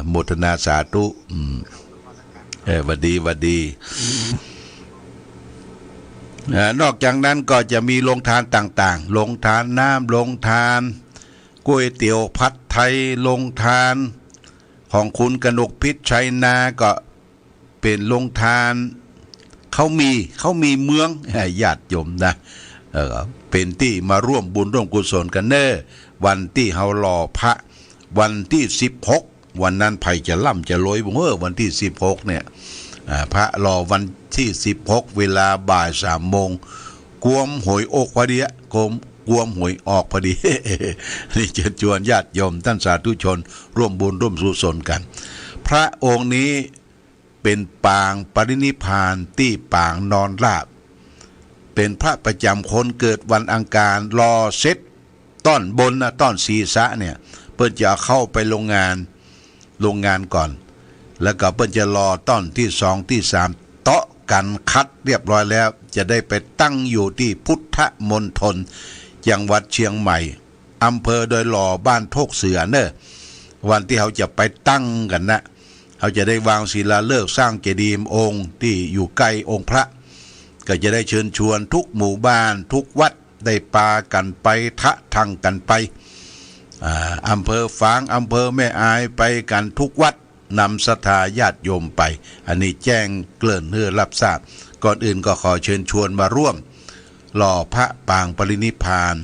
โมทนาสาธุวัดดีวัดดีนอกจากนั้นก็จะมีโรงทานต่างๆโรงทานน้ำโรงทานก๋วยเตี๋ยวผัดไทยโรงทานของคุณกนกพิษชัยนาก็เป็นโรงทานเขามีเมืองญาติโยมนะเป็นที่มาร่วมบุญร่วมกุศลกันเนอวันที่เฮารอพระวันที่16วันนั้นไผ่จะล่ำจะรวยบ่วันที่16เนี่ยพระรอวันที่16เวลาบ่าย3 โมงกวมหวยอกพอดีกวมหวยออกพอดี นี่เชิญชวนญาติโยมท่านสาธุชนร่วมบุญร่วมกุศลกันพระองค์นี้เป็นปางปรินิพพานที่ปางนอนราบเป็นพระประจำคนเกิดวันอังคารรอเซตต้อนบนนะต้อนศีรษะเนี่ยเพิ่นจะเข้าไปโรงงานก่อนแล้วก็เพิ่นจะรอต้อนที่2ที่3เตาะกันคัดเรียบร้อยแล้วจะได้ไปตั้งอยู่ที่พุทธมณฑลจังหวัดเชียงใหม่อำเภอโดยหล่อบ้านโทกเสือเนอะวันที่เขาจะไปตั้งกันนะเขาจะได้วางศิลาฤกษ์สร้างเจดีย์องค์ที่อยู่ใกล้องค์พระก็จะได้เชิญชวนทุกหมู่บ้านทุกวัดได้ปากันไปทะทังกันไปอำเภอฝางอำเภอแม่อายไปกันทุกวัดนำศรัทธาญาติโยมไปอันนี้แจ้งเกลื่อนเพื่อรับทราบก่อนอื่นก็ขอเชิญชวนมาร่วมหล่อพระปางปรินิพพาน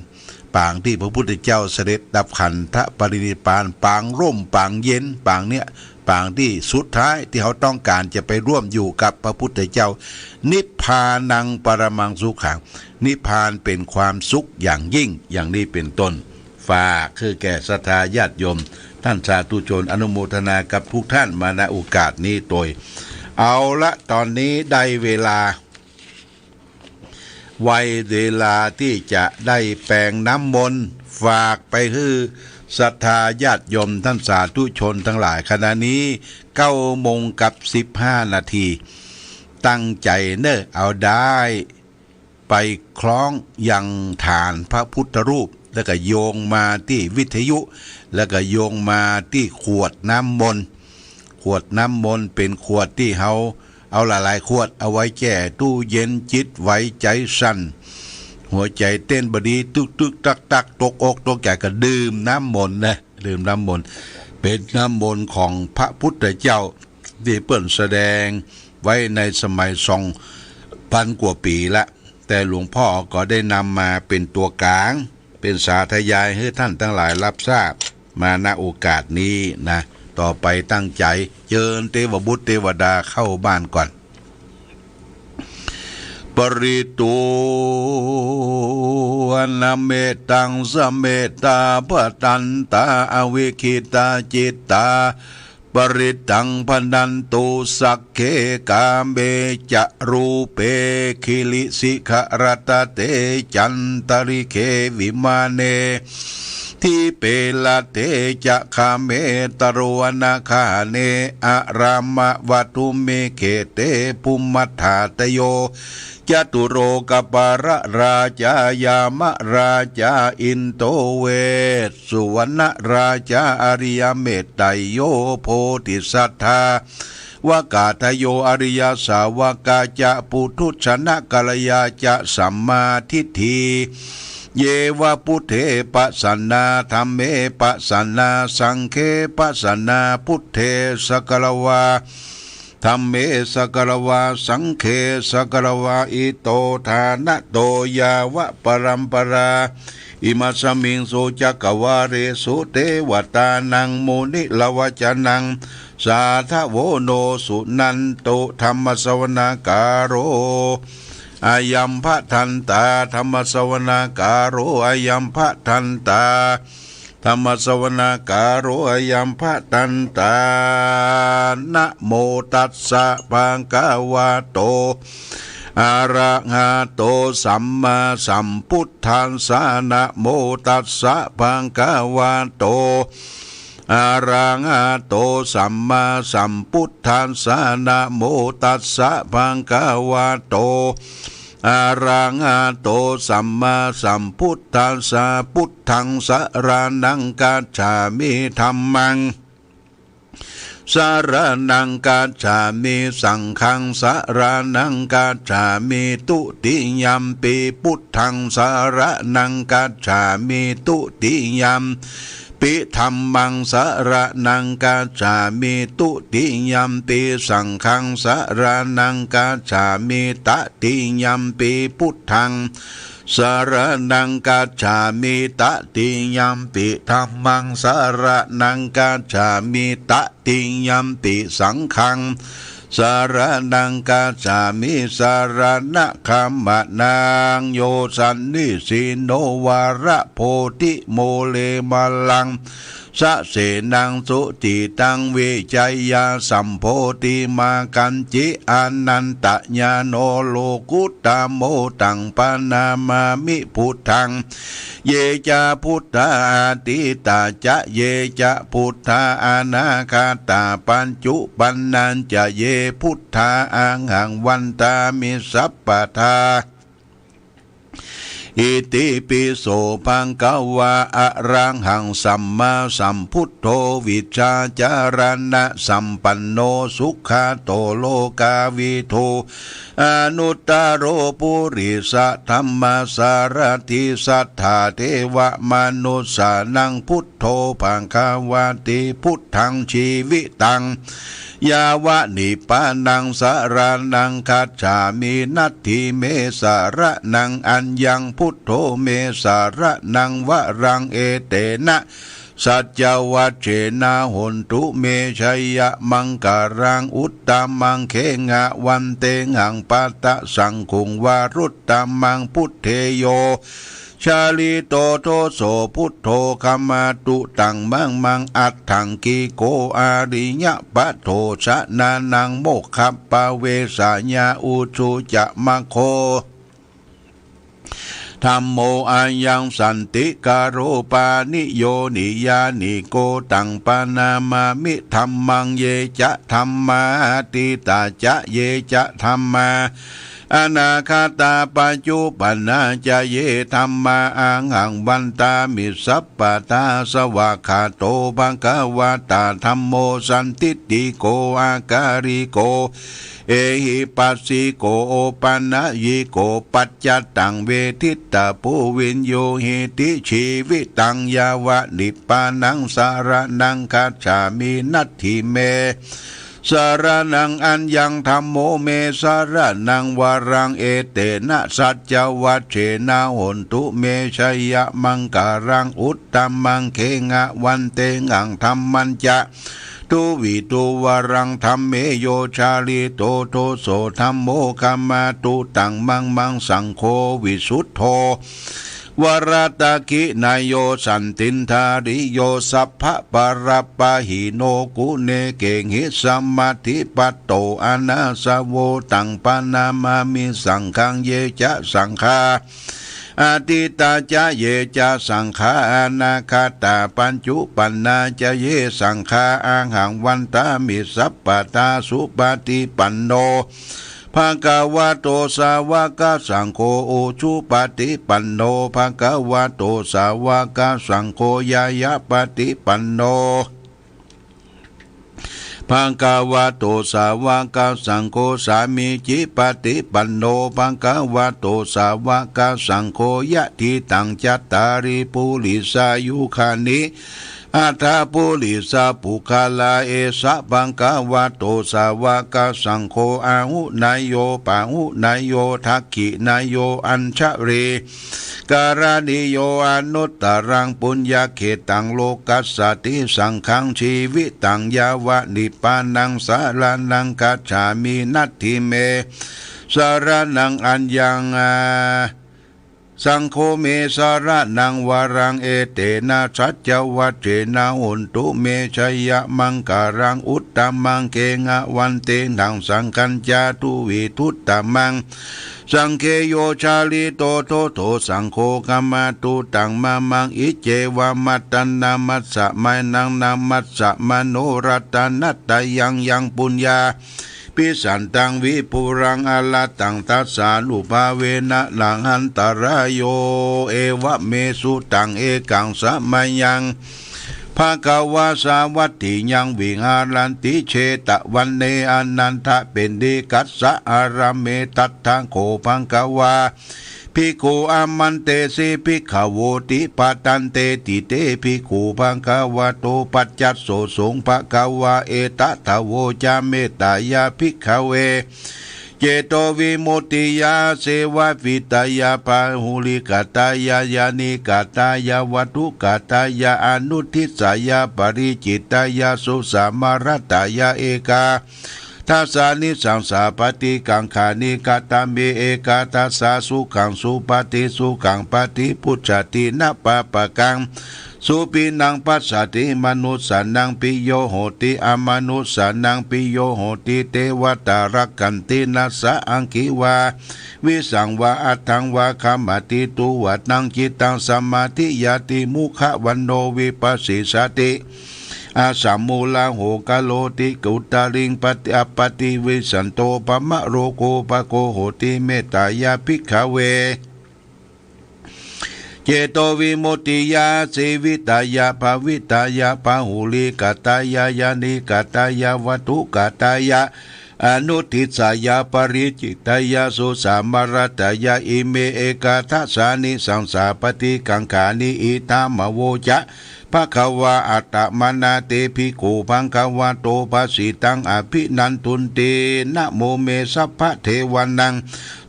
ปางที่พระพุทธเจ้าเสด็จดับขันธปรินิพพานปางร่มปางเย็นปางเนี้ยปางที่สุดท้ายที่เขาต้องการจะไปร่วมอยู่กับพระพุทธเจ้านิพพานังปรมังสุขังนิพพานเป็นความสุขอย่างยิ่งอย่างนี้เป็นต้นฝากคือแก่ศรัทธาญาติโยมท่านสาธุชนอนุโมทนากับทุกท่านมาณโอกาสนี้โดยเอาละตอนนี้ได้เวลาที่จะได้แปลงน้ำมนต์ฝากไปคือศรัทธาญาติโยมท่านสาธุชนทั้งหลายขณะนี้9:15 นาทีตั้งใจเนอะเอาได้ไปคล้องยังฐานพระพุทธรูปแล้วก็โยงมาที่วิทยุแล้วก็โยงมาที่ขวดน้ำมนต์เป็นขวดที่เอาหลายๆขวดเอาไว้แช่ตู้เย็นจิตไว้ใจสั่นหัวใจเต้นบดีตึกตักตกอกตกใจก็ดื่มน้ำมนต์นะดื่มน้ำมนต์เป็นน้ำมนต์ของพระพุทธเจ้าที่เปิ้นแสดงไว้ในสมัย2,000 กว่าปีละแต่หลวงพ่อก็ได้นำมาเป็นตัวกลางเป็นสาธยายให้ท่านทั้งหลายรับทราบมาณโอกาสนี้นะต่อไปตั้งใจเชิญเทวบุตรเทวดาเข้าบ้านก่อนปริตูวนเมตังสเมตาปตันตาอวิคิตาจิตตาปริตังพนันตุสักเคกาเมจะรูเปคิลิสิขรตเตจันตริเควิมาเนทิเปลเตจะคาเมตรวนาคาเนอะรามะวัตุเมเขเตภูมัฏฐาตโยจตุโรกปารราชายามราชาอินโตเวสสุวรรณราชาอริยเมตไตโยโพธิสัทธาวกาทโยอริยสาวกาจะปุถุชนะกัลยาจะสัมมาทิฏฐิเยวะพุทเทปัสสนาธัมเมปัสสนาสังเคปัสสนาพุทเทสกลวาธัมเมสกลวาสังเคสกลวาอิโตทานะโตยาวะปรัมปราอิมัสมิงโสจักวาเรสุเทวตานังโมนิลวจนังสาทโวโนสุนันโตธรรมสวนาการโรอายัมพะทันตาธรรมสวนาการโรอายัมพะทันตาธรรมสวนาการโรอายัมพะทันตานะโมตัสสะภะคะวะโตอะระหะโตสัมมาสัมพุทธัสสะนะโมตัสสะภะคะวะโตอะระหะโตสัมมาสัมพุทธัสสะนะโมตัสสะภะคะวะโตอะระหะโตสัมมาสัมพุทธัสสะพุทธังสรณังกัจฉามิธัมมัง สารนังกัจฉามิสังฆังสารนังกัจฉามิตุติยัมปิพุทธังสารนังกัจฉามิตุติยัมปิธัมมังสารนังกัจฉามิตุติยัมปิสังฆังสารนังกัจฉามิตติยัมปิพุทธังสารนังกัจฉามิตติยัมปิธัมมังสารนังกัจฉามิตติยัมปิสังฆังสารนังกัจฉามิสารณะคัมมะนางโยสันนิสิโนวาระโพธิโมเลมาลังสะเสนังสุติตังเวชัยยาสัมโพธิมากันจิอนันตญาโนโลกุตตโมตังปนามามิพุทธังเยจะพุทธาติตาจะเยจะพุทธาอนาคาตาปัญจุปันนันจะเยพุทธาอังหังวันตามิสัพพทาอิติปิโสภังกวาอะรังหังสัมมาสัมพุทโธวิชาจารณะสัมปันโนสุขโตโลกาวิโทอนุตตโรปุริสธรรมสารถิสัทธาเทวมนุสานังพุทโธภังควาติพุทธังชีวิตังยาวะนิปานังสารนังคัจฉามินัตถิเมสารนังอัญญังพุทโธเมสารนังวะรังเอเตนะสัจจวัชเชนะหนตุเมชัยยะมังการังอุตตมังเขงะวันเตหังปัตตะสังคุงวารุตตมังพุทเทโยชาลิโตโทโสพุทโธคัมมาตุตังมังมังอัตถังกีโกอาริยะปะโทชะนานังโมคคัปปะเวสาญาอุชุจะมะโคธัมโมอายังสันติการโรปานิโยนิยานิโกตังปนามามิธัมมังเยจะธัมมาติตาจะเยจะธัมมาอนาคาตาปัจจุปันนาจะเยธัมมาอังหังวันตามิสัพปตาสวากขาโตภังควาตาธัมโมสันติติโกอาการิโกเอหิปัสสิโกโอปันญิโกปัจจตังเวทิตาภูวินโยหิติชีวิตังยาวะนิปานังสารนังคัจฉามินัตถิเมสารนังอัญญังธัมโมเมสารนังวารังเอเตนะสัจจวัชเชนะหนตุเมชัยยะมังการังอุตตมังเขงะวันเตงังธัมมันจะตุวิตุวรังธัมเมโยชาลิโตโทโสธัมโมคัมมาตุตังมังมังสังโฆวิสุทโธวรตะกินายโยสันตินทาริโยสัพพะปรปะหิโนกุเนเกงหิสัมมาธิปัตโตอนาสโวตังปนามามิสังฆังเยจะสังฆาอาติตาจะเยจะสังฆาอนาคาตาปัญจุปันนาจะเยสังฆาอังหังวันตามิสัพปตาสุปฏิปันโนภะคะวะโตสาวกสังโฆโอชุปฏิปันโนภะคะวะโตสาวกสังโฆยายะปฏิปันโนภะคะวะโตสาวกสังโฆสามีจิปฏิปันโนภะคะวะโตสาวกสังโฆยะทิตังจัตตาริปุริสายุคานิอัฏฐปุริสาปุคาลาเอสะบังกาวะโตสาวกสังโฆอาหุนายโยปะหุนายโยทักขินายโยอัญชะเรการณิโยอนุตตรังปุญญาเขตังโลกัสสติสังขังชีวิตังยาวะนิปานังสารนังกัจฉามินัตถิเมสารนังอัญญังสังโฆเมสารนังวารังเอเตนะสัจจวัชเชนะหนตุเมชัยยะมังการังอุตตมังเกงะวันเตนังสังคัญจาตุวิทุตตมังสังเคโยชาลิโตโทโทสังโฆกัมมาตุตังมามังอิเจวามัตตันนามัสสะไมนังนามัสสะมโนรัตนัตตยังยังปุญญาปิสันตังวิปุรังอลาตังตัสสานุภาเวนะลังหันตรายโยเอวะเมสุตังเอกังสะมายัง ภะคะวะสาวัตถิยังวิหารันติเชตวันเนอนันทะเป็นดีกัสสะอาราเมตัตถังโคภังคะวาภิกขุอามันเตสิภิกขโวติปัตตันเตติเตภิกขุภังคะวะโตปัจจัสโสสงภะคะวะเอตตะโวจาเมตตายาภิกขเวเจโตวิมุตติยาเสวะวิตายาปาหุลิกาตายายานิกาตายาวัตุกาตายาอนุทิสายาปริจิตายาสุสามารตายาเอกาทัสสานิสังสาปฏิกังขานิกาตาเมเอกาทัสสาสุขังสุปฏิสุขังปฏิพุทธตินะปะปะกังสุปินังปัสสติมนุสสานังปิโยโหติอมนุสสานังปิโยโหติเทวตารักกันตินัสสะอังคิวาวิสังวาอัตถังวาคามติตุวัตังจิตังสมาธิยาติมุขวันโนวิปัสสิสติอาสัมมูลาโหกาโลติกุตาลิงปฏิอปติวิสันโตปะมะโรโกปะโกโหติเมตตายาภิกขเวเจโตวิมุตติยาสิวิตายาภาวิตายาปะหุลิกาตายายานิกาตายาวัตุกาตายาอนุทิสายาปริจิตายาสุสามารตายาอิเมเอกาทัสสานิสังสาปฏิกังขานิอิตามโวจะภะคะวะอัตตมนาเตภิกขุภังคะวะโตภาสิตังอภินันทุนเตนะโมเมสัพพะเทวานัง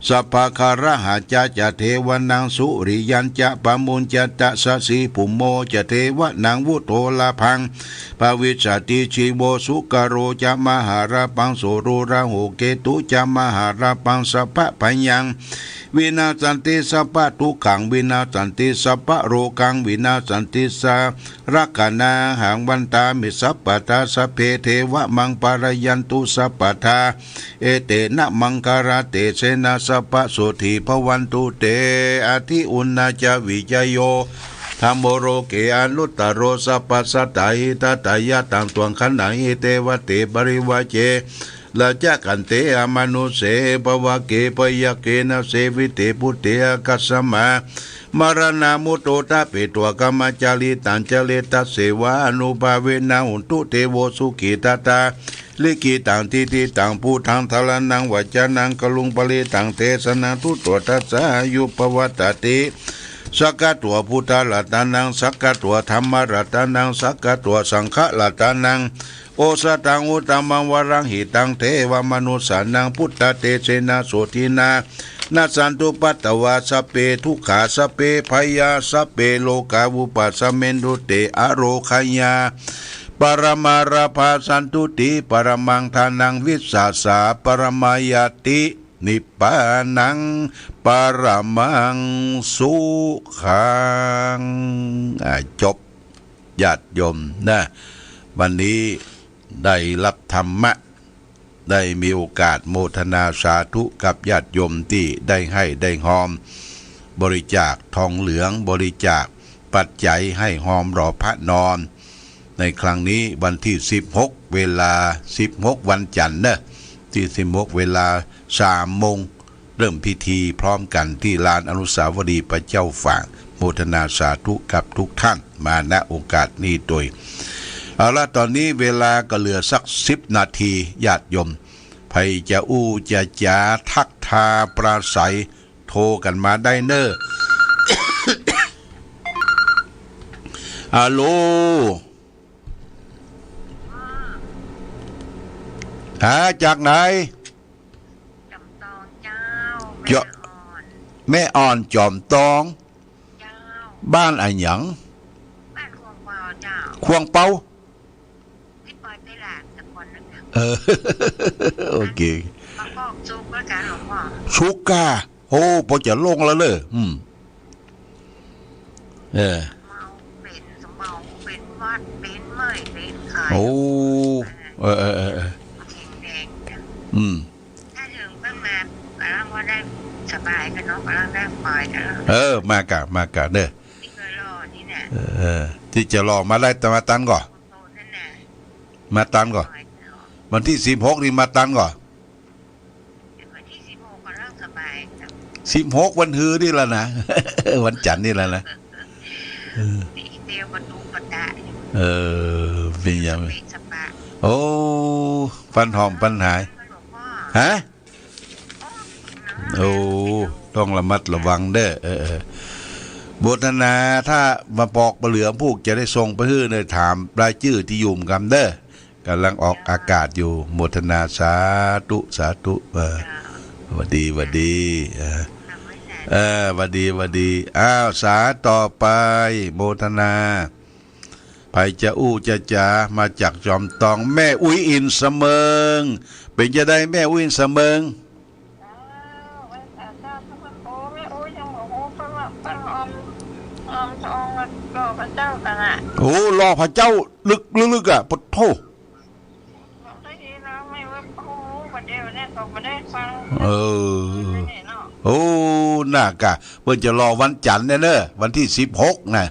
สัพพะคาระหะจะจะเทวานังสุริยันจะปะมุญจะตะสะสีภุโมจะเทวะนังวุโตลาพังภวิสสติชีโวสุกโรจะมหาราปังโสโรราโหเกตุจะมหาราปังสัพพะปัญญังวินาสันติสัพพะทุกขังวินาสันติสัพพะโรกังวินาสันติสารักนาหังวันตามิสัพพะทาสเพเทวะมังปารยันตุสัพพะทาเอเตนะมังคาราเตเสนาสัพพะโสธีภวันตุเตอธิอุณนาจวิจโยธัมโมโรเกอนุตตโรสัพพะสัตตาหิตตายะตังตวงขันธ์หิเตวะเตบริวะเจลาจักขันเตอมนุเสปวะเกปยเกนะเสวิเตพุเตกัสสมามรณามุตโตตะเปตัวกรรมจาริตันเจเลตัสเสวะอนุภาเวนะหุนตุเทโวสุขิตตาลิกิตังทิติตังพูทังทลนังวัจจานังกลุงปลิตังเทสนาทุตัวทัสสะยุปวัตติสักกะตัวพุทธรัตนังสักกะตัวธรรมรัตนังสักกะตัวสังฆรัตนังโอสตังอุตมังวรังหิตังเทวมนุสานังพุทธเตเสนาโสทินานาสันตุปัตตวาสเปทุกขาสเปพยาสเปโลกาวุปัสเมนตุเตอโรคายาปรมาราภาสันตุติปรมังทานังวิสาสาปรมายตินิพพานังปรมังสุขังจบญาติโยมนะวันนี้ได้รับธรรมะได้มีโอกาสโมทนาสาธุกับญาติโยมที่ได้ให้ได้หอมบริจาคทองเหลืองบริจาคปัจจัยให้หอมรอพระนอนในครั้งนี้วันที่16เวลา16วันจันทร์นะที่16เวลา3 โมงเริ่มพิธีพร้อมกันที่ลานอนุสาวรีย์พระเจ้าฝางโมทนาสาธุกับทุกท่านมาณโอกาสนี้โดยเอาละตอนนี้เวลาก็เหลือสัก10 นาทีญาติโยมใครจะอู้จะจาทักทาปราศัยโทรกันมาได้เนอะฮัลโหลจากไหนจอมตองเจ้าแม่อ่อนจอมตองเจ้าบ้านอะไรหยังบ้านควงเปาเจ้าควงเปาที่ปอยไปหลานตะกอนนั่นโอเคมาพอกซุกแล้วกันหลวงพ่อซุกกาโอ้พอจะลงแล้วเลยเมาเป็นสมเมาเป็นวัดเป็นเมยเป็นไข่โอ้แข็งแดงถ้าถึงเพิ่งมากำลังว่าได้สบายกันเนาะกำลังได้ปล่อยกันมากะเด้อที่เคยรอนี่แหละที่จะรอมาได้แต่มาตันก่อนมาตันก่อนวันที่16นี่มาตันก่อนวันที่16กำลังสบาย16วันฮือนี่แหละนะวันจันทร์นี่แหละนะเตียวประตูประดา เออเป็นยังไง สปา โอ้ฟันหอมปัญหายฮะโอ้ต้องระมัดระวังเด้อโบทนาถ้ามาปอกปลาเหลือมพวกจะได้ส่งไปฮื้อเลยถามรายชื่อที่ยุ่มกันเด้อกำลังออกอากาศอยู่โมทนาสาธุสาธุวัดดีวัดดีวัดดีวัดดีอ้าวสาต่อไปโมทนาภัยจะอู้จะจ๋ามาจากจอมตองแม่อุ้ยอินเสมิงเป็นจะได้แม่อุ้ยอินเสมิงโอ้รอพระเจ้าลึกอ่ะปะโทเออโอ้น่ากะเพิ่นจะรอวันจันทร์เนอะวันที่16นะ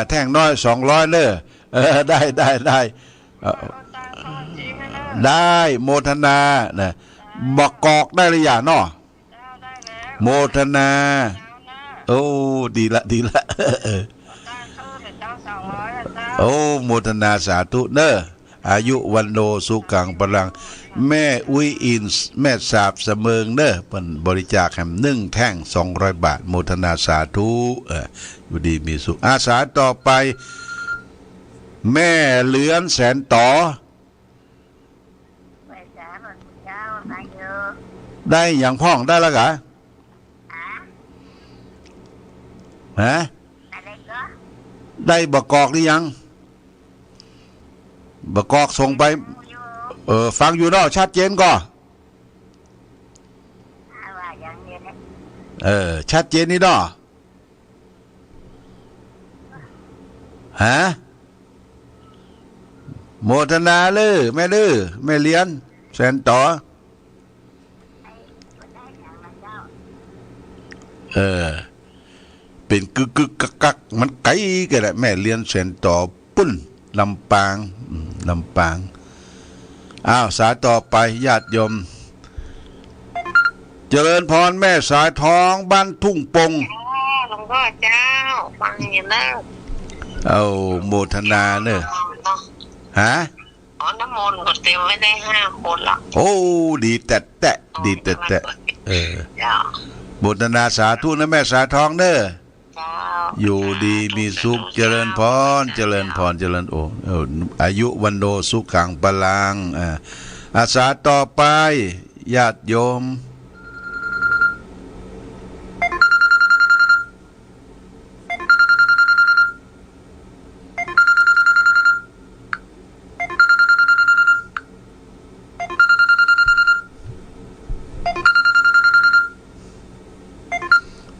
แท่งน้อย200เนอะได้โมทนานะบักกอกได้หรือยังเนาะโมทนาโอ้ดีละโอ้โมทนาสาธุเนอะอายุวันโนสุขังพลังแม่อุ้ยอินแม่สาบเสมิงเนอะเป็นบริจาคแห่ง1แท่ง200 บาทโมทนาสาธุอยู่ดีมีสุขอาสาต่อไปแม่เหลือนแสนต่อได้อย่างพ่องได้แล้วกะฮะได้บกกอกหรือยังบกกอกส่งไปฟังอยู่เนาะชัดเจนก็ชัดเจนนี่เนาะฮะโมทนาเลยแม่ลือแม่เลี้ยนแสนต่อเป็นกึกกักมันไกลกันแหละแม่เลี้ยนแสนต่อปุ้นลำปางอ้าวสายต่อไปญาติโยมเจริญพรแม่สายท้องบ้านทุ่งปงหลวงพ่อเจ้าฟังอยู่แล้วเอาโมทนาเนอะฮะน้ำมนต์ก็เตรียมไว้ได้5 คนละโอ้ดีแต่โมทนาสาธุนะแม่สายท้องเนอะอยู่ดีมีสุขเจริญพรเจริญโอ้อายุวันโนสุขังพลังอาสาต่อไปญาติโยม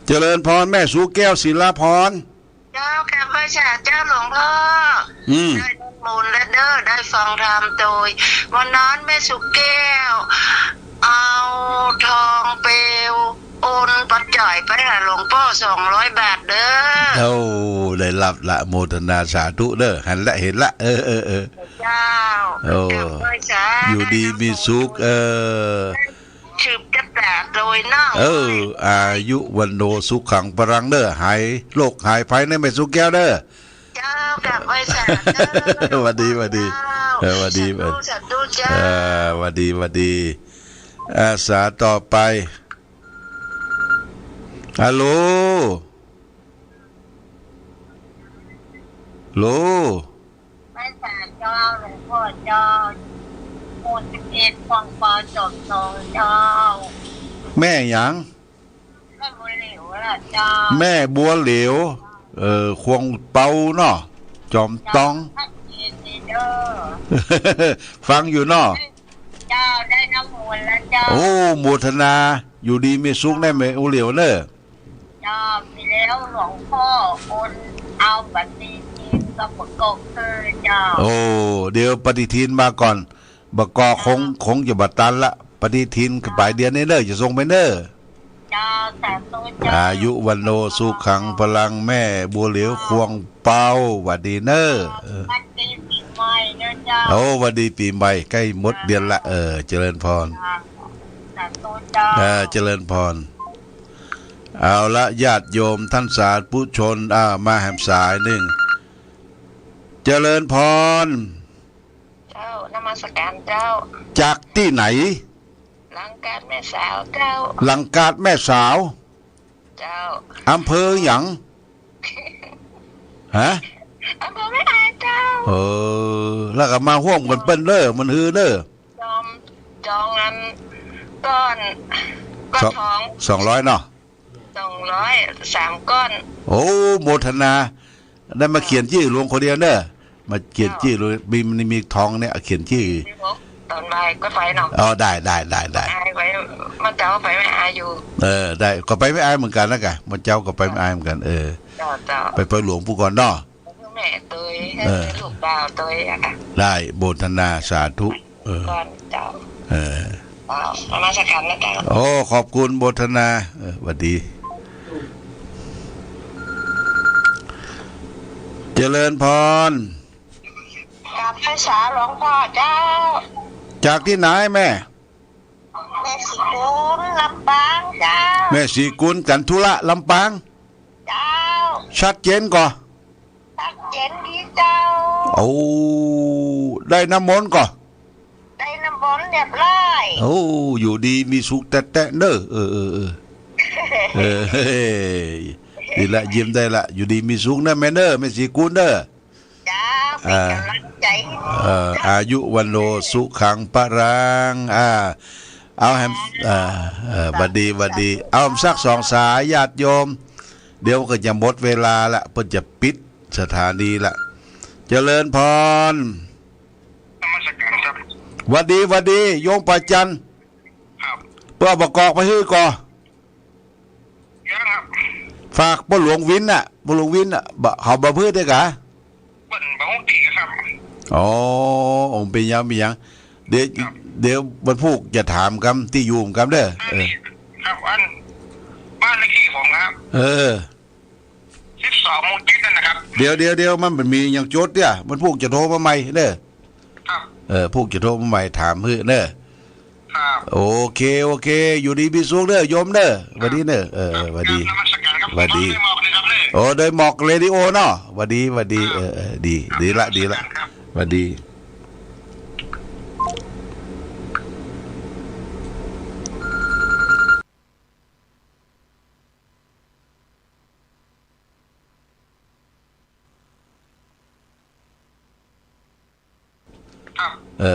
เจริญพรแม่สุแก้วศิลาพรเจ้าแก่พระชาเจ้าหลวงพ่อได้นิมนต์และเด้อได้ฟังธรรมโดยวันนั้นแม่สุแก้วเอาทองเปลวโอนปัจจัยไปหาหลวงพ่อ200 บาทเด้อโอ้ได้รับละโมทนาสาธุเด้อหันละเห็นละเจ้าโอ้อยู่ดีมีสุขชืบกระดาษโดยนั่งอายุวันโนสุขังพลังเด้อหายโรคหายภัยในแม่สุแก้วเด้อเจ้ากับไว้สาธุวัดดีวัดดีอาสาต่อไปฮัลโหลไม่สาเจ้าหลวงพ่อเจ้าโม11ฟังปาจบทองเจ้าแม่หยังแม่บัวเหลวล่ะเจ้าแม่บัวเหลวควงเปาเนาะจอมตองฟังอยู่เนาะเจ้าได้น้ำมนต์แล้วเจ้าโอ้โมทนาอยู่ดีมีสุขได้ไหมโอเหลวเนอะเจ้าไปแล้วหลวงพ่อคนเอาปฏิทินกับประกอบเจ้าโอ้เดี๋ยวปฏิทินมาก่อนบกอคงจะบัดตันละปฏิทินปลายเดือนนี้เนอะจะส่งไปเนอะอายุวันโนสุขังพลังแม่บัวเหลียวควงเป้าวัดดีเนอะโอ้วัดดีปีใหม่ใกล้หมดเดือนละเจริญพรเจริญพร เอาละญาติโยมท่านสาธุชนมาแหมสายหนึ่งเจริญพรเจ้านมัสการเจ้าจากที่ไหนลังกาดแม่สาวเจ้าลังกาดแม่สาวเจ้าอำเภอหยังฮะอำเภอแม่อายเจ้าแล้วก็มาห่วงกันเปิ้นเด้อมันฮือเด้อจองอันก้อนทอง200เนาะ203ก้อนโอ้โมทนาได้มาเขียนชื่อหลวงคนเดียวเด้อมาเขียนชื่อมีทองเนี่ยเขียนชื่อตอนบ่ายก็ไปเนาะได้อายไว้มันเจ้าไปไม่อายอยู่ได้ก็ไปไม่อายเหมือนกันนะกะมันเจ้าก็ไปไม่อายเหมือนกันเจ้าไปหลวงผู้ก่อนเนาะแม่เตยลูกดาวเตยอะค่ะได้โบทนาสาธุก่อนเจ้ามาสักคำนะเจ้าโอ้ขอบคุณโบทนาสวัสดีเจริญพรกับภาษาหลวงพ่อเจ้าจากที่ไหนแม่สีกุลลำปางเจ้าแม่สีกุลกันทุระลำปางเจ้าชัดเจนก่อชัดเจนดีเจ้าโอ้ได้น้ำมนต์ก่อได้น้ำมนต์เรียบร้อยโอ้อยู่ดีมีสุขแต่เน้อดีละยิ้มได้ละอยู่ดีมีสุขนะแม่เน้อแม่สีกุลเน้อจ้าเป็นกำลังใจอายุวันโนสุขังปรังเอาแฮมบัดดีเอาสัก2 สายญาติโยมเดี๋ยวก็จะหมดเวลาละเพิ่นจะปิดสถานีละเจริญพรวัดดีโยมปัจจันเพื่อประกอบไปฮื้อก่อฝากบ่หลวงวินน่ะเขาบ่พื้นได้กะบ่ฮู้ติครับองค์เป็นยังมีหยังเดี๋ยวบรรพุกจะถามกำที่อยู่กำเด้อครับอันบ้านเลขที่ผมครับ12 หมู่ 7นั่นนะครับเดี๋ยวมันมีหยังจดเนี่ยบรรพุกจะโทรมาใหม่เด้อครับพุกจะโทรมาใหม่ถามฮื้อเด้อครับโอเคอยู่ดีมีสุขเด้อโยมเด้อวันนี้เด้อสวัสดีโดยหมอกเรดิโอเนาะสวัสดีดีละสวัสดี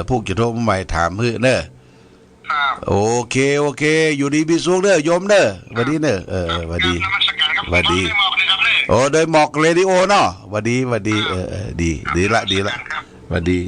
พวกจะโทรมาใหม่ถามฮื้อเด้อโอเคอยู่ดีมีสุขเด้อโยมเด้อสวัสดีเด้อสวัสดีโดยหมอกเรดิโอเนาะสวัสดีดีละสวัสดี